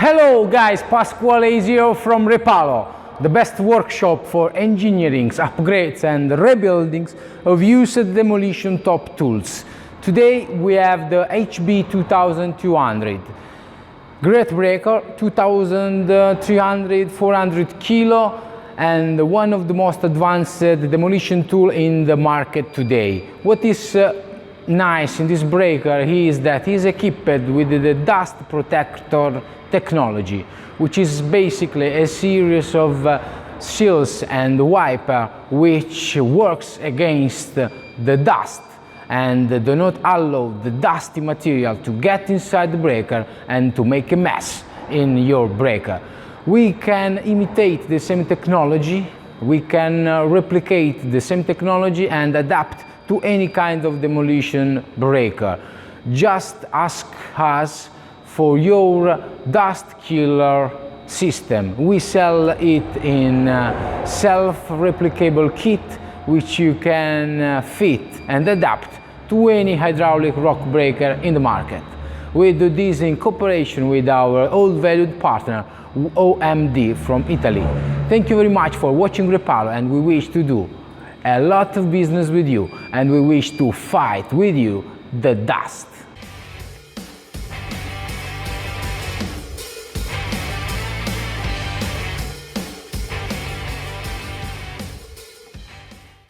Hello guys, Pasquale is here from Repalo, the best workshop for engineerings, upgrades and rebuildings of used demolition top tools. Today we have the HB 2200. Great breaker, 2300-400 kilo, and one of the most advanced demolition tool in the market today. What is nice in this breaker is that it's equipped with the dust protector technology, which is basically a series of seals and wiper which works against the dust and do not allow the dusty material to get inside the breaker and to make a mess in your breaker. We can imitate the same technology, we can replicate the same technology and adapt to any kind of demolition breaker. Just ask us for your DustKiller system. We sell it in self-replicable kit which you can fit and adapt to any hydraulic rock breaker in the market. We do this in cooperation with our old valued partner OMD from Italy. Thank you very much for watching Repalo, and we wish to do a lot of business with you, and we wish to fight with you the dust.